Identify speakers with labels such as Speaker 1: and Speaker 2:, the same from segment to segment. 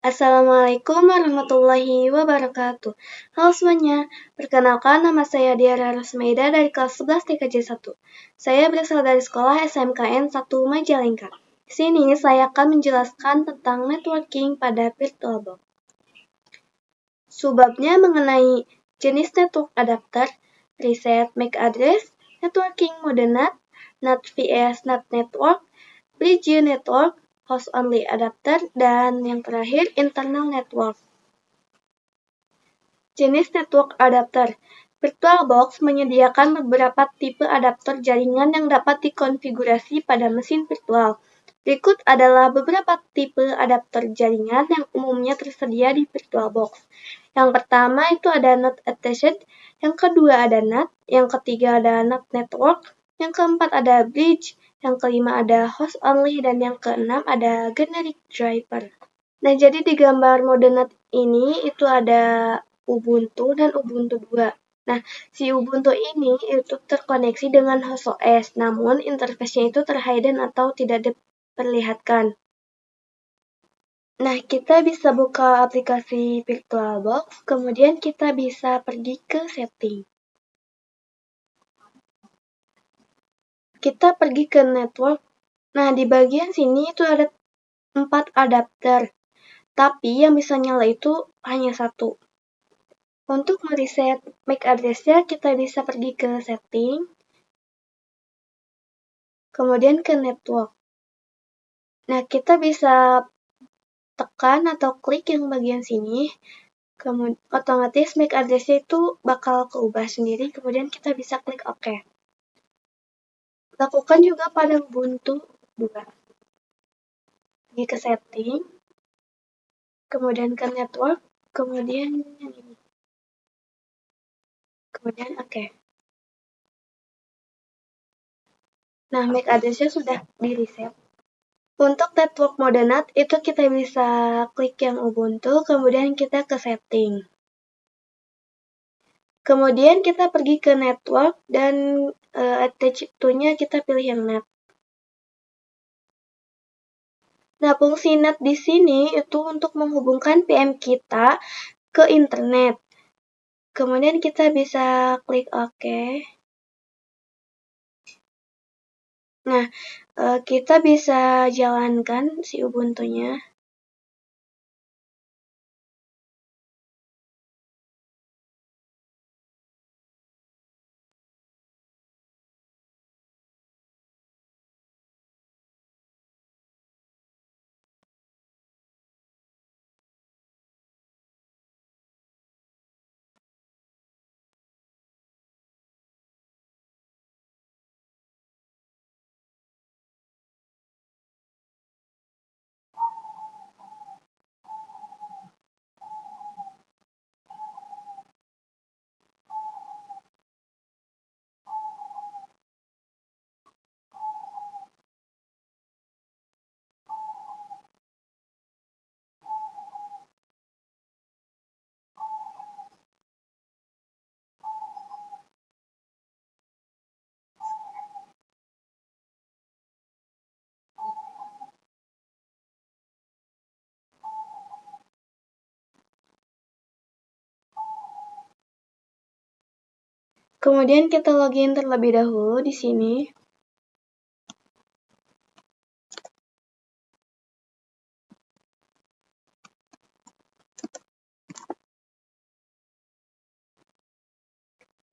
Speaker 1: Assalamualaikum warahmatullahi wabarakatuh. Halo semuanya, perkenalkan nama saya Diara Rosmaida dari kelas 11 TKJ 1. Saya berasal dari sekolah SMKN 1 Majalengka. Di sini saya akan menjelaskan tentang networking pada VirtualBox. Subbabnya mengenai jenis network adapter, reset MAC address, networking mode NAT vs NAT network, bridge network, host-only adapter, dan yang terakhir internal network. Jenis network adapter. VirtualBox menyediakan beberapa tipe adapter jaringan yang dapat dikonfigurasi pada mesin virtual. Berikut adalah beberapa tipe adapter jaringan yang umumnya tersedia di VirtualBox. Yang pertama itu ada NAT attached, yang kedua ada NAT, yang ketiga ada NAT network, yang keempat ada bridge, yang kelima ada host only, dan yang keenam ada generic driver. Nah, jadi di gambar mode NAT ini itu ada Ubuntu dan Ubuntu 2. Nah, si Ubuntu ini itu terkoneksi dengan host OS, namun interface-nya itu terhidden atau tidak diperlihatkan. Nah, kita bisa buka aplikasi VirtualBox, kemudian kita bisa pergi ke setting. Kita pergi ke network. Nah, di bagian sini itu ada 4 adapter, tapi yang bisa nyala itu hanya 1. Untuk mereset MAC address-nya, kita bisa pergi ke setting, kemudian ke network. Nah, kita bisa tekan atau klik yang bagian sini, kemudian otomatis MAC address-nya itu bakal keubah sendiri, kemudian kita bisa klik OK. Lakukan juga pada Ubuntu 2. Pergi ke setting, kemudian ke network, kemudian yang ini. Kemudian OK. Nah, MAC address-nya sudah di-reset. Untuk network mode NAT, itu kita bisa klik yang Ubuntu, kemudian kita ke setting. Kemudian kita pergi ke network, dan attach to-nya kita pilih yang NAT. Nah, fungsi NAT di sini itu untuk menghubungkan PM kita ke internet. Kemudian kita bisa klik OK. Nah, kita bisa jalankan si Ubuntu-nya. Kemudian kita login terlebih dahulu di sini.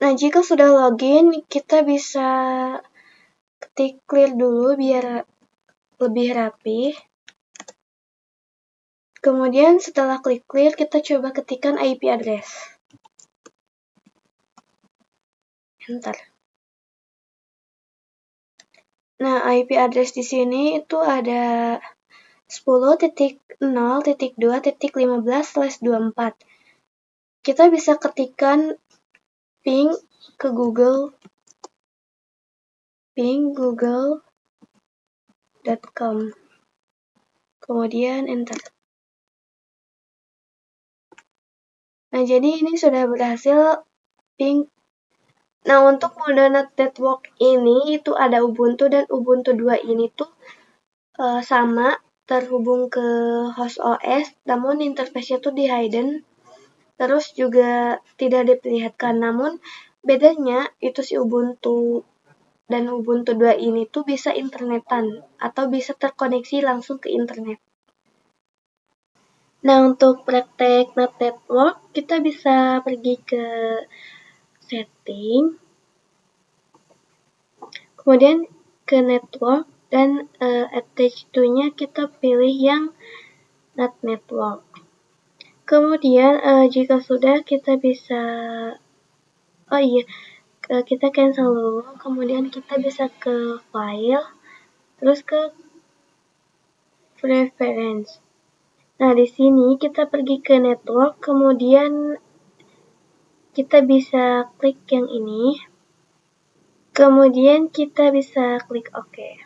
Speaker 1: Nah, jika sudah login, kita bisa ketik clear dulu biar lebih rapi. Kemudian setelah klik clear, kita coba ketikkan IP address. Enter. Nah, IP address di sini itu ada 10.0.2.15/24. Kita bisa ketikkan ping ke Google, ping google.com. Kemudian enter. Nah, jadi ini sudah berhasil ping. Nah, untuk mode NAT network ini itu ada Ubuntu, dan Ubuntu 2 ini tuh sama terhubung ke host OS, namun interface-nya tuh di hidden, terus juga tidak diperlihatkan. Namun bedanya itu si Ubuntu dan Ubuntu 2 ini tuh bisa internetan atau bisa terkoneksi langsung ke internet. Nah, untuk praktek NAT network, kita bisa pergi ke setting, kemudian ke network, dan attach to-nya kita pilih yang NAT network. Kemudian jika sudah kita bisa, kita cancel dulu, kemudian kita bisa ke file, terus ke preference. Nah, di sini kita pergi ke network, kemudian kita bisa klik yang ini, kemudian kita bisa klik OK.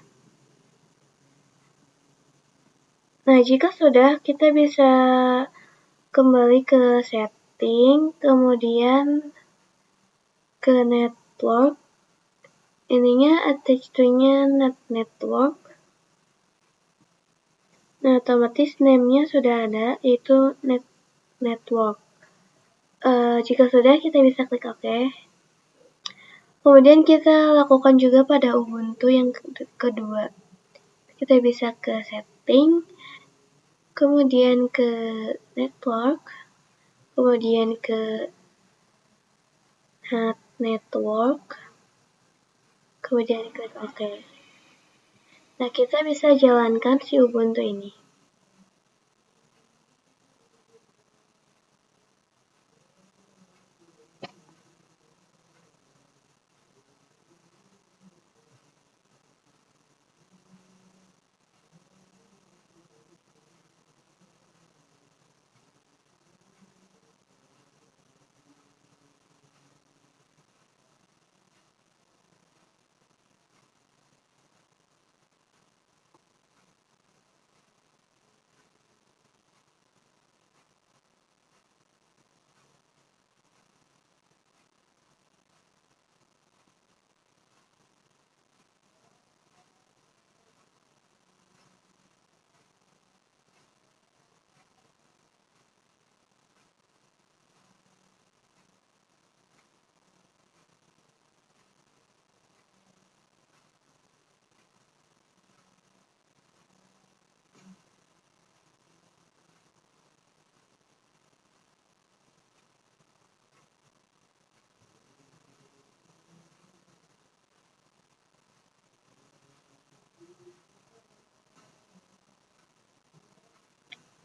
Speaker 1: Nah, jika sudah, kita bisa kembali ke setting, kemudian ke network, ininya attach to-nya NAT network. Nah, otomatis name-nya sudah ada, yaitu network. Jika sudah, kita bisa klik OK. Kemudian kita lakukan juga pada Ubuntu yang kedua. Kita bisa ke setting, kemudian ke network, kemudian ke NAT network, kemudian klik OK. Nah, kita bisa jalankan si Ubuntu ini.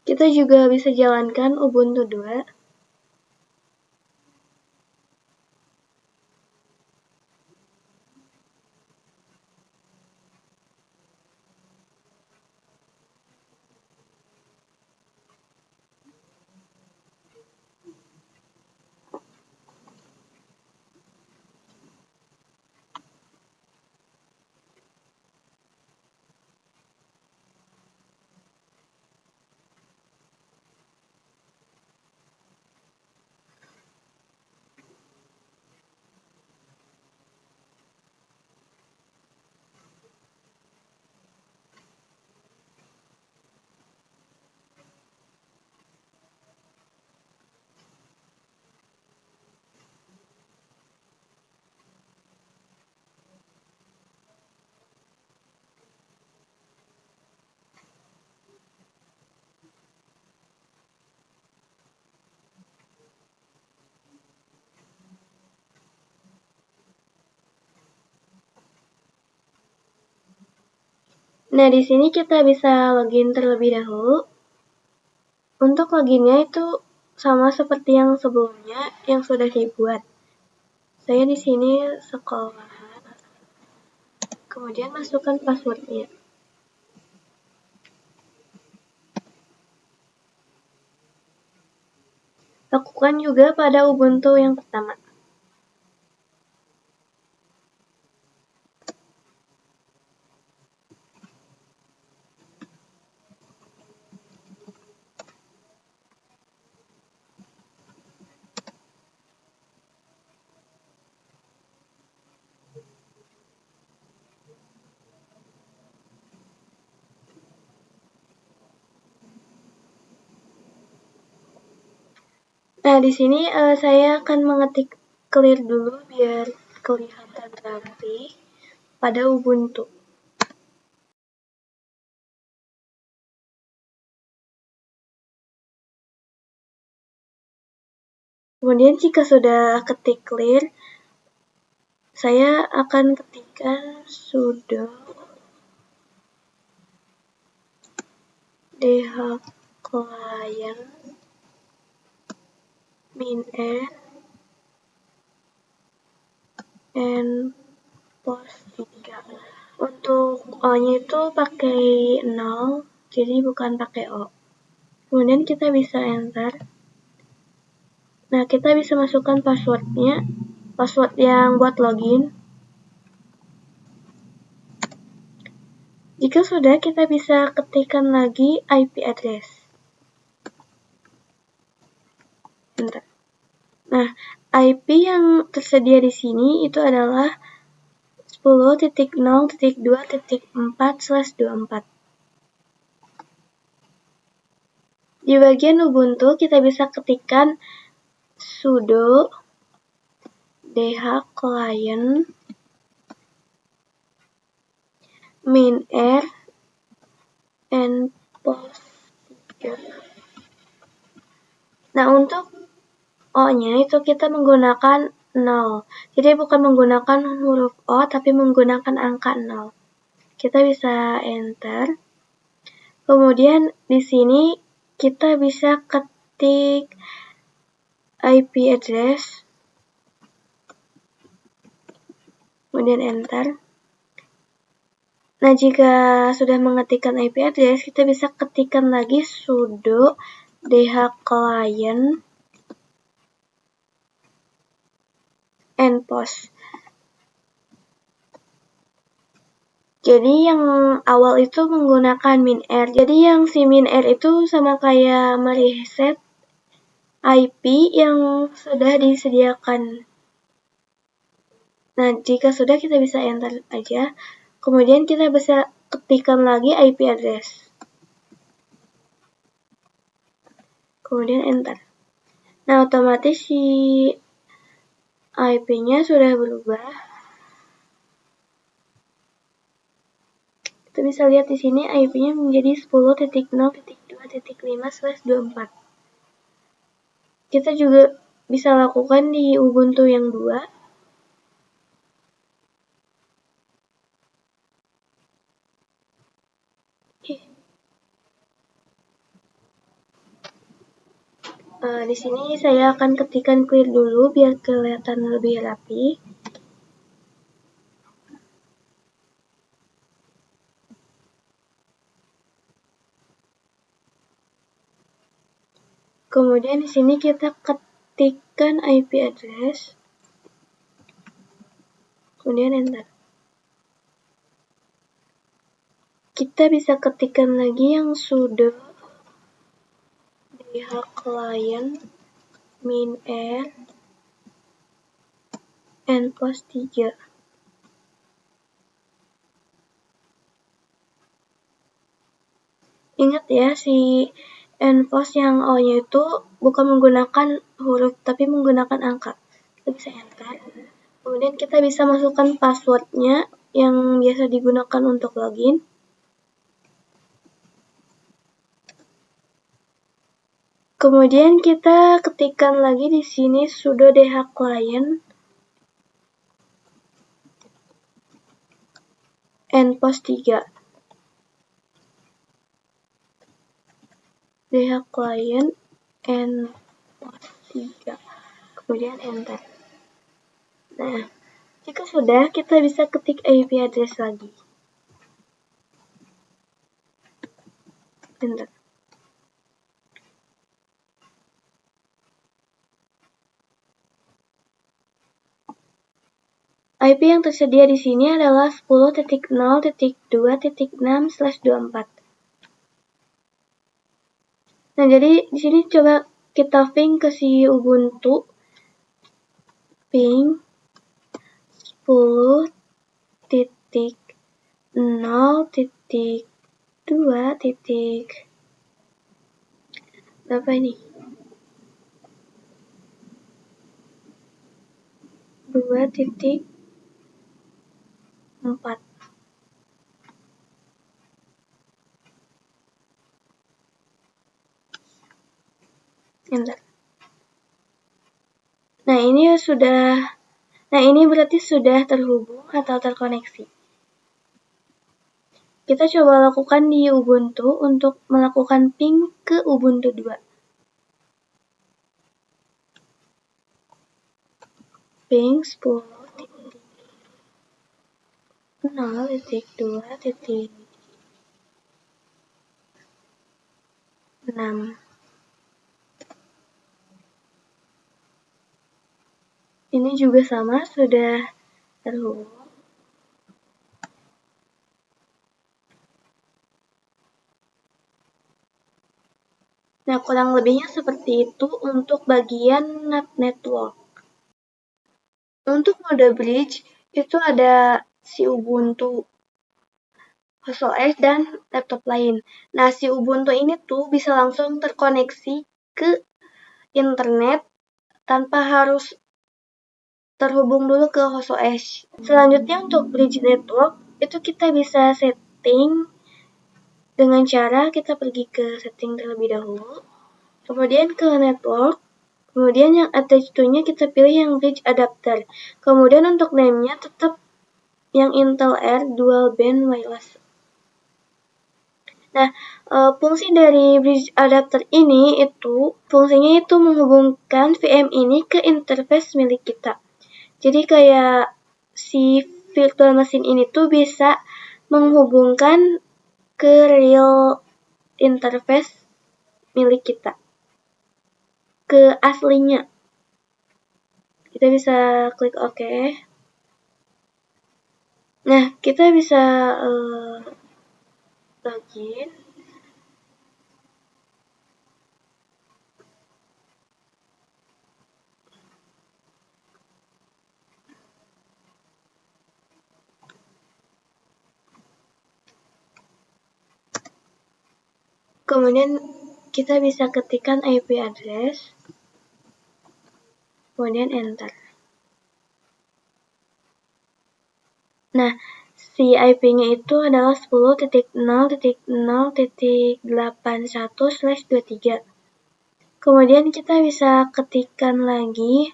Speaker 1: Kita juga bisa jalankan Ubuntu 2. Nah, di sini kita bisa login terlebih dahulu. Untuk loginnya itu sama seperti yang sebelumnya yang sudah dibuat. Saya di sini sekolahan, kemudian masukkan passwordnya. Lakukan juga pada Ubuntu yang pertama. Nah, di sini saya akan mengetik clear dulu biar kelihatan rapi pada Ubuntu. Kemudian jika sudah ketik clear, saya akan ketikkan sudo dhclient -r and post 3. Untuk O-nya itu pakai 0, jadi bukan pakai O. Kemudian kita bisa enter. Nah, kita bisa masukkan passwordnya, password yang buat login. Jika sudah, kita bisa ketikkan lagi IP address. Bentar. Nah, IP yang tersedia di sini itu adalah 10.0.2.4/24. Di bagian Ubuntu, kita bisa ketikkan sudo dhclient -r and post 3. Nah, untuk O-nya itu kita menggunakan 0. Jadi bukan menggunakan huruf O, tapi menggunakan angka 0. Kita bisa enter. Kemudian di sini kita bisa ketik IP address. Kemudian enter. Nah, jika sudah mengetikkan IP address, kita bisa ketikkan lagi sudo dhclient and post. Jadi yang awal itu menggunakan -r. Jadi yang si -r itu sama kayak mereset IP yang sudah disediakan. Nah, jika sudah kita bisa enter aja. Kemudian kita bisa ketikkan lagi IP address. Kemudian enter. Nah, otomatis si IP-nya sudah berubah. Kita bisa lihat di sini IP-nya menjadi 10.0.2.5/24. Kita juga bisa lakukan di Ubuntu yang 2. Di sini saya akan ketikkan clear dulu biar kelihatan lebih rapi. Kemudian di sini kita ketikkan IP address. Kemudian enter. Kita bisa ketikkan lagi yang sudo dhclient -r and post 3. Ingat ya, si enpost yang O-nya itu bukan menggunakan huruf, tapi menggunakan angka. Kita bisa enter. Kemudian kita bisa masukkan passwordnya yang biasa digunakan untuk login. Kemudian kita ketikkan lagi di sini sudo dhclient and post 3. dhclient and post 3. Kemudian enter. Nah, jika sudah, kita bisa ketik IP address lagi. Enter. IP yang tersedia di sini adalah 10.0.2.6/24. Nah, jadi di sini coba kita ping ke si Ubuntu. Ping 10.0.2. Berapa ini? 2.4. Enter. Nah, ini berarti sudah terhubung atau terkoneksi. Kita coba lakukan di Ubuntu untuk melakukan ping ke Ubuntu 2. Ping 10.0.2.6. Ini juga sama, sudah terhubung. Nah, kurang lebihnya seperti itu untuk bagian network. Untuk mode bridge, itu ada si Ubuntu, HostOS, dan laptop lain. Nah, si Ubuntu ini tuh bisa langsung terkoneksi ke internet tanpa harus terhubung dulu ke HostOS. Selanjutnya untuk bridge network, itu kita bisa setting dengan cara kita pergi ke setting terlebih dahulu, kemudian ke network, kemudian yang attach to-nya kita pilih yang bridge adapter. Kemudian untuk name-nya tetap yang Intel R Dual Band Wireless. Nah, fungsi dari bridge adapter ini fungsinya itu menghubungkan VM ini ke interface milik kita. Jadi kayak si virtual machine ini tuh bisa menghubungkan ke real interface milik kita, ke aslinya. Kita bisa klik OK. Nah, kita bisa login. Kemudian kita bisa ketikkan IP address, kemudian enter. Nah, si IP-nya itu adalah 10.0.0.81/23. Kemudian kita bisa ketikkan lagi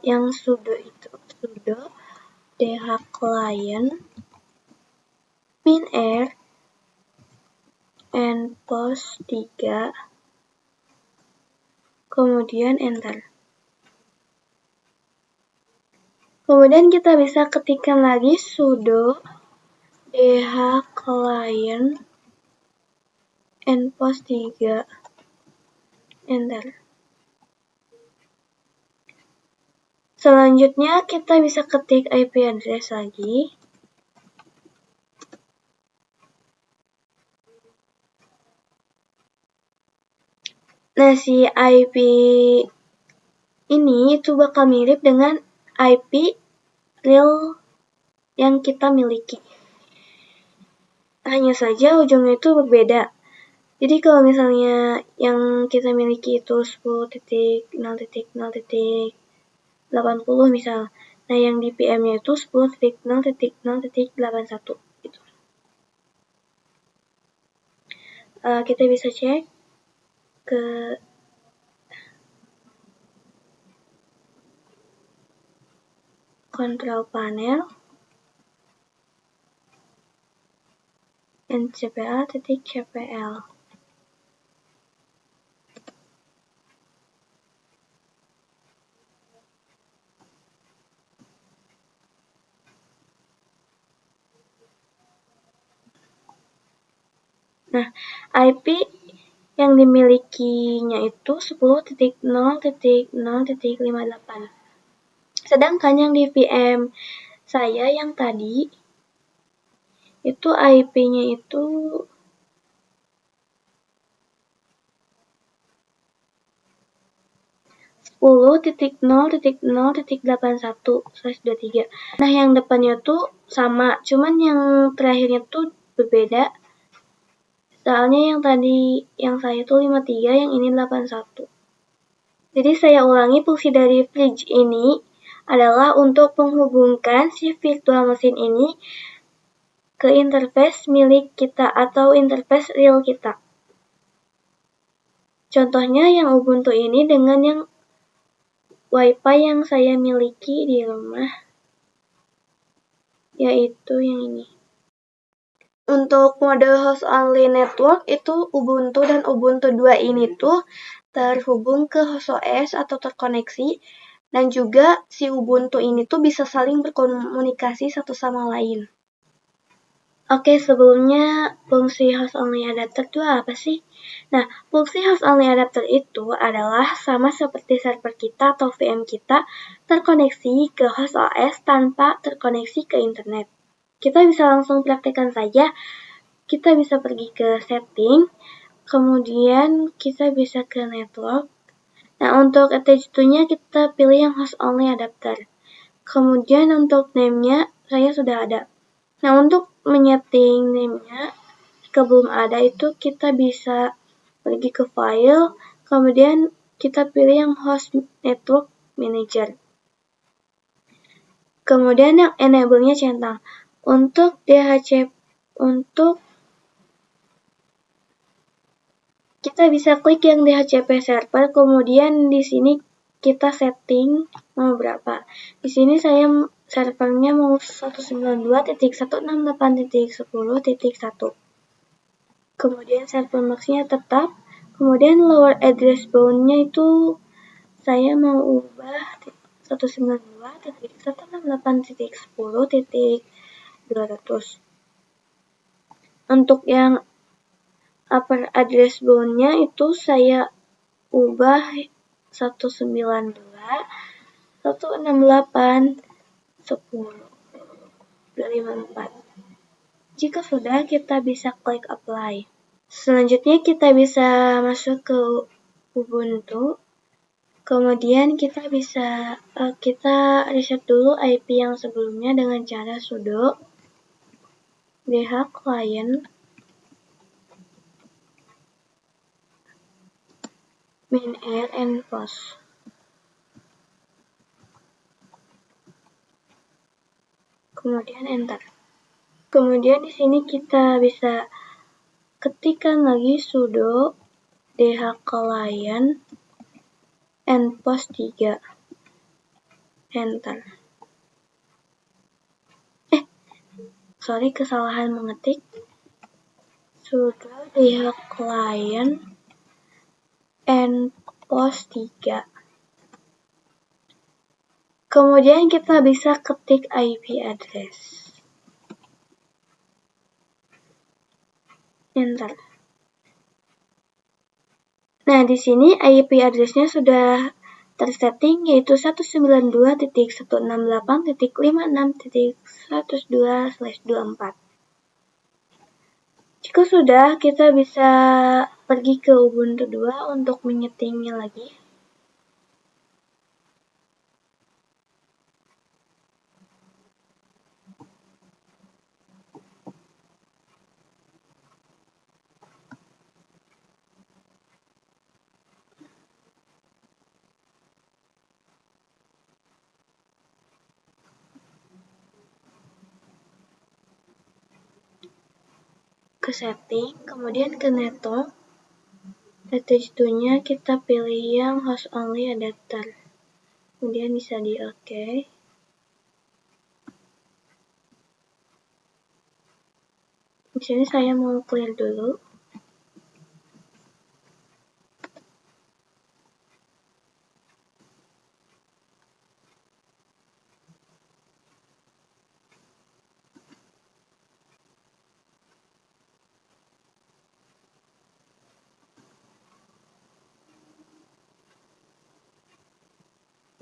Speaker 1: yang sudo itu, sudo dhclient -r npost 3, kemudian enter. Kemudian kita bisa ketikkan lagi sudo dhclient npost 3, enter. Selanjutnya kita bisa ketik IP address lagi. Nah, si IP ini itu bakal mirip dengan IP real yang kita miliki. Hanya saja ujungnya itu berbeda. Jadi kalau misalnya yang kita miliki itu 10.0.0.80 misal. Nah, yang di VM-nya itu 10.0.0.81 gitu. Kita bisa cek ke control panel ncpl.cpl. Nah, IP yang dimilikinya itu 10.0.0.58. Sedangkan yang di VM saya yang tadi itu IP-nya itu 10.0.0.81/23. Nah, yang depannya tuh sama, cuman yang terakhirnya tuh berbeda. Soalnya yang tadi yang saya tuh 53, yang ini 81. Jadi saya ulangi, fungsi dari bridge ini adalah untuk menghubungkan si virtual machine ini ke interface milik kita atau interface real kita. Contohnya yang Ubuntu ini dengan yang Wi-Fi yang saya miliki di rumah, yaitu yang ini. Untuk mode host only network itu Ubuntu dan Ubuntu 2 ini tuh terhubung ke host OS atau terkoneksi, dan juga si Ubuntu ini tuh bisa saling berkomunikasi satu sama lain. Oke, sebelumnya fungsi host only adapter itu apa sih? Nah, fungsi host only adapter itu adalah sama seperti server kita atau VM kita terkoneksi ke host OS tanpa terkoneksi ke internet. Kita bisa langsung praktekkan saja. Kita bisa pergi ke setting, kemudian kita bisa ke network. Nah, untuk attach to-nya kita pilih yang host only adapter. Kemudian untuk name-nya saya sudah ada. Nah, untuk menyeting name-nya jika belum ada itu kita bisa pergi ke file, kemudian kita pilih yang host network manager. Kemudian yang enable-nya centang. Untuk DHCP, kita bisa klik yang DHCP server, kemudian di sini kita setting mau berapa. Di sini saya servernya mau 192.168.10.1. Kemudian server max-nya tetap. Kemudian lower address bound-nya itu saya mau ubah 192.168.10.200. Untuk yang upper address bound-nya itu saya ubah 192.168.10.254. Jika sudah, kita bisa klik apply. Selanjutnya kita bisa masuk ke Ubuntu. Kemudian kita bisa kita reset dulu IP yang sebelumnya dengan cara sudo dhclient -r and post. Kemudian enter. Kemudian di sini kita bisa ketikkan lagi sudo dhclient and post 3. Enter. Kesalahan mengetik. Sudo dhclient and post 3. Kemudian kita bisa ketik IP address. Enter. Nah, di sini IP address-nya sudah tersetting yaitu 192.168.56.102/24. Jika sudah, kita bisa pergi ke Ubuntu 2 untuk menyetingnya lagi. Ke setting, kemudian ke network. Attach to-nya kita pilih yang host only adapter. Kemudian bisa di OK. Di sini saya mau clear dulu.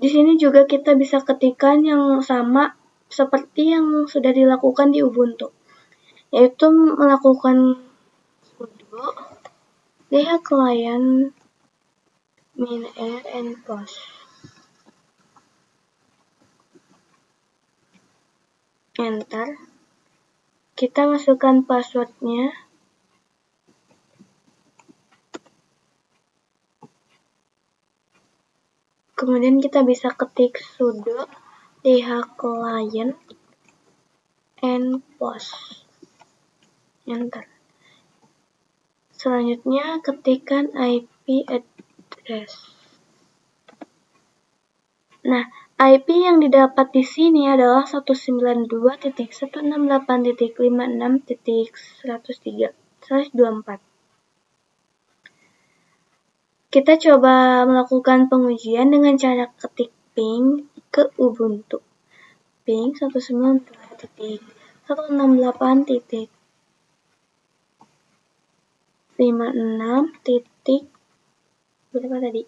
Speaker 1: Di sini juga kita bisa ketikkan yang sama seperti yang sudah dilakukan di Ubuntu, yaitu melakukan sudo dhclient -r and post. Enter. Kita masukkan passwordnya. Kemudian kita bisa ketik sudo DH client and post. Enter. Selanjutnya ketikkan IP address. Nah, IP yang didapat di sini adalah 192.168.56.103/24. Kita coba melakukan pengujian dengan cara ketik ping ke Ubuntu. Ping 192.168.56. Berapa tadi?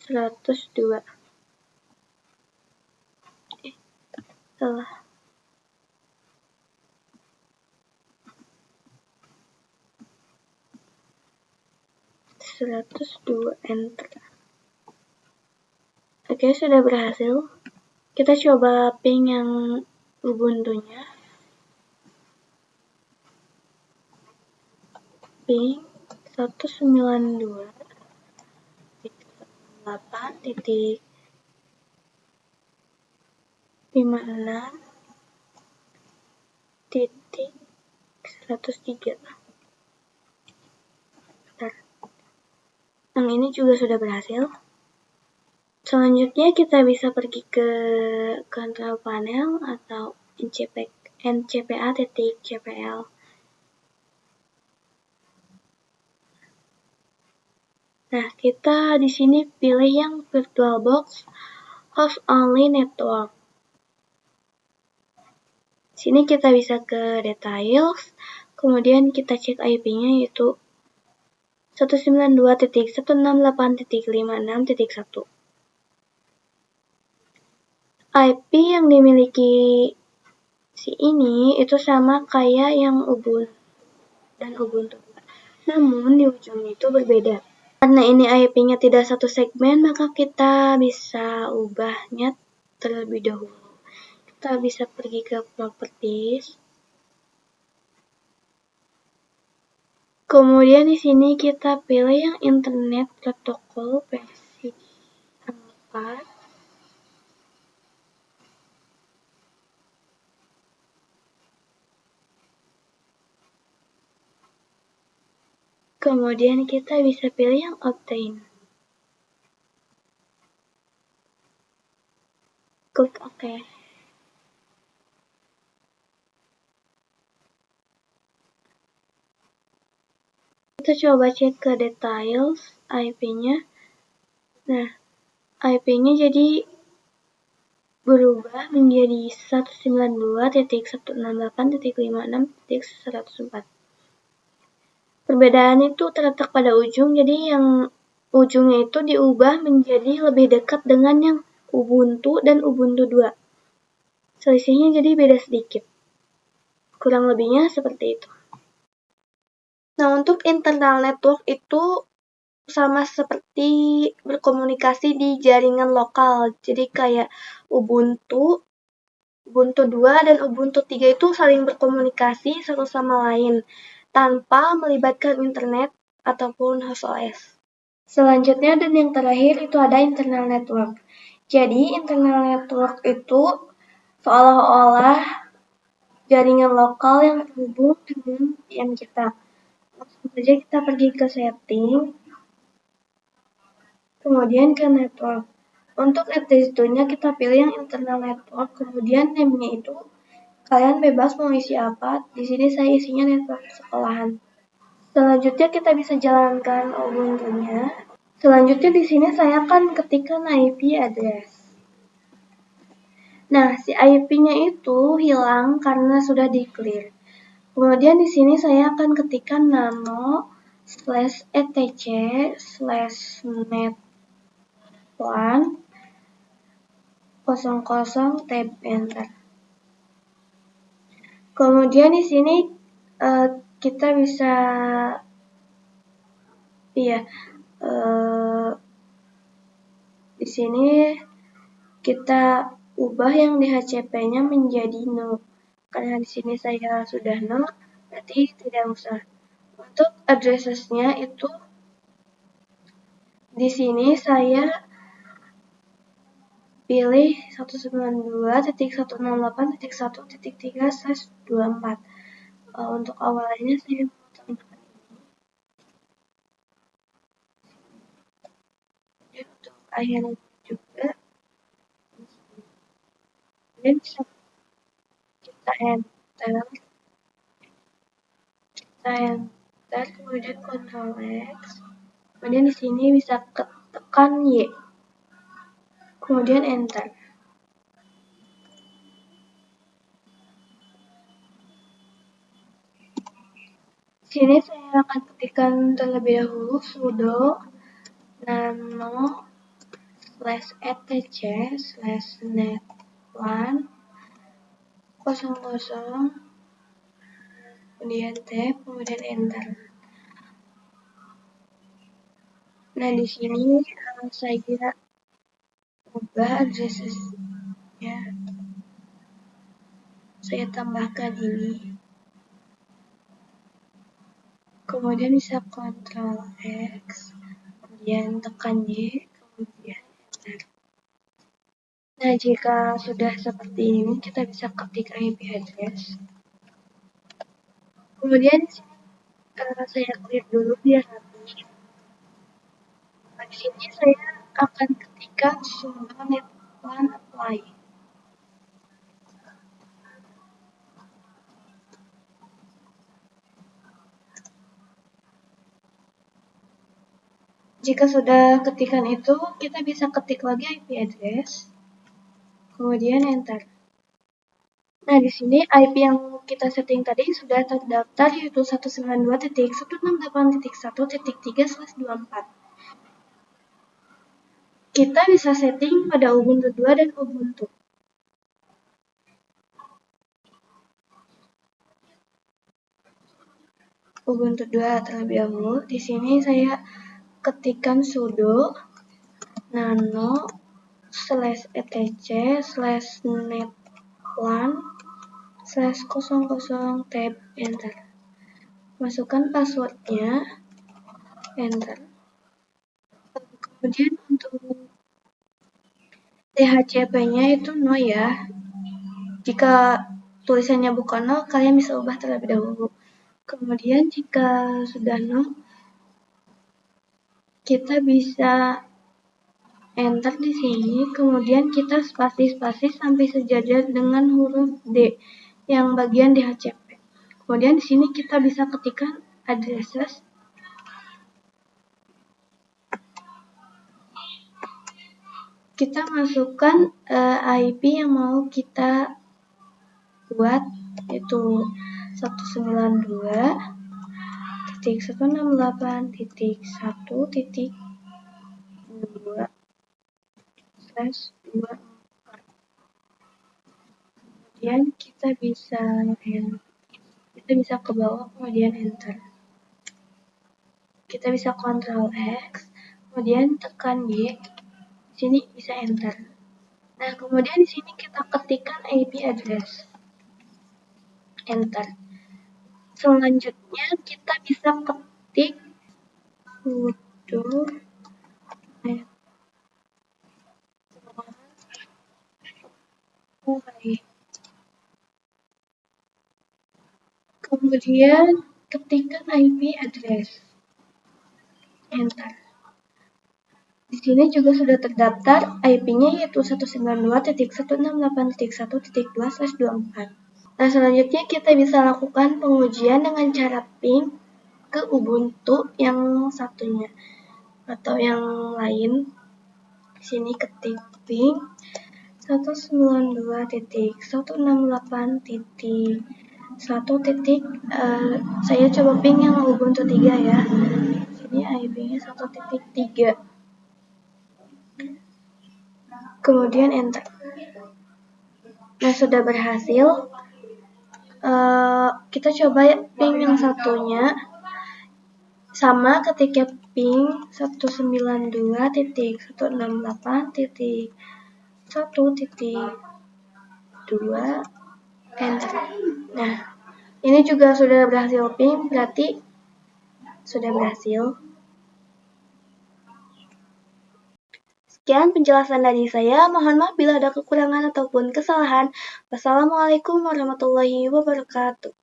Speaker 1: 102. Salah. 102, enter. Oke, sudah berhasil. Kita coba ping yang Ubuntu-nya. Ping 192.168.56.103. Yang ini juga sudah berhasil. Selanjutnya kita bisa pergi ke control panel atau ncpa.cpl. Nah, kita di sini pilih yang VirtualBox host only network. Sini kita bisa ke details, kemudian kita cek IP-nya yaitu 192.168.56.1. IP yang dimiliki si ini itu sama kayak yang Ubuntu dan Ubuntu 2. Namun di ujungnya itu berbeda. Karena ini IP-nya tidak satu segmen, maka kita bisa ubahnya terlebih dahulu. Kita bisa pergi ke properties. Kemudian di sini kita pilih yang internet protokol versi 4. Kemudian kita bisa pilih yang obtain. Klik OK. Kita coba cek ke details IP-nya. Nah, IP-nya jadi berubah menjadi 192.168.56.104. Perbedaan itu terletak pada ujung, jadi yang ujungnya itu diubah menjadi lebih dekat dengan yang Ubuntu dan Ubuntu 2. Selisihnya jadi beda sedikit. Kurang lebihnya seperti itu. Nah, untuk internal network itu sama seperti berkomunikasi di jaringan lokal. Jadi kayak Ubuntu 2 dan Ubuntu 3 itu saling berkomunikasi satu sama lain tanpa melibatkan internet ataupun host OS. Selanjutnya dan yang terakhir itu ada internal network. Jadi internal network itu seolah-olah jaringan lokal yang terhubung dengan VM kita. Langsung saja kita pergi ke setting, kemudian ke network. Untuk editornya kita pilih yang internal network, kemudian name-nya itu kalian bebas mau isi apa. Di sini saya isinya network sekolahan. Selanjutnya kita bisa jalankan Ubuntu-nya. Selanjutnya di sini saya akan ketikkan IP address. Nah, si IP-nya itu hilang karena sudah di-clear. Kemudian di sini saya akan ketikkan nano/etc/net1 00 tab enter. Kemudian di sini kita bisa di sini kita ubah yang DHCP-nya menjadi no. Karena di sini saya sudah no, berarti tidak usah. Untuk addressesnya itu Di sini saya pilih 192.168.1.3/24. Untuk awalnya saya menekan ini. Dan untuk akhirnya juga, dan bisa kita enter, kemudian Ctrl X, kemudian di sini bisa tekan Y, kemudian enter. Di sini saya akan ketikkan terlebih dahulu sudo nano /etc/net1 00, kemudian tab, kemudian enter. Nah, di sini saya ubah addressnya. Saya tambahkan ini. Kemudian bisa Ctrl X, kemudian tekan Y, kemudian enter. Nah, jika sudah seperti ini, kita bisa ketik IP address. Kemudian saya klik dulu biar rapi. Nah, di sini saya akan ketikkan sudo net1 apply. Jika sudah ketikan itu, kita bisa ketik lagi IP address, kemudian enter. Nah, di sini IP yang kita setting tadi sudah terdaftar, yaitu 192.168.1.3/24. Kita bisa setting pada Ubuntu 2 dan Ubuntu. Ubuntu 2 terlebih dahulu. Di sini saya ketikkan sudo nano /etc/net1/00 tab, enter. Masukkan passwordnya, enter. Kemudian untuk DHCP-nya itu 0 ya. Jika tulisannya bukan 0, kalian bisa ubah terlebih dahulu. Kemudian jika sudah 0, kita bisa enter di sini, kemudian kita spasi-spasi sampai sejajar dengan huruf D yang bagian DHCP. Kemudian di sini kita bisa ketikkan addresses. Kita masukkan IP yang mau kita buat, yaitu 192.168.1.2/24. Kemudian kita bisa ke bawah, kemudian enter. Kita bisa Ctrl X, kemudian tekan Y. Di sini bisa enter. Nah, kemudian di sini kita ketikkan IP address, enter. Selanjutnya kita bisa ketik sudo net1. Kemudian ketikkan IP address, enter. Di sini juga sudah terdaftar IP-nya, yaitu 192.168.1.2/24. Nah, selanjutnya kita bisa lakukan pengujian dengan cara ping ke Ubuntu yang satunya atau yang lain. Di sini ketik ping 192.168.1. Saya coba ping yang Ubuntu 3 ya. Sini IP-nya 1.3. Kemudian enter. Nah, sudah berhasil. Kita coba ping yang satunya. Sama ketika ping 192.168.1.2, enter. Nah, ini juga sudah berhasil ping, berarti sudah berhasil. Sekian penjelasan dari saya. Mohon maaf bila ada kekurangan ataupun kesalahan. Wassalamualaikum warahmatullahi wabarakatuh.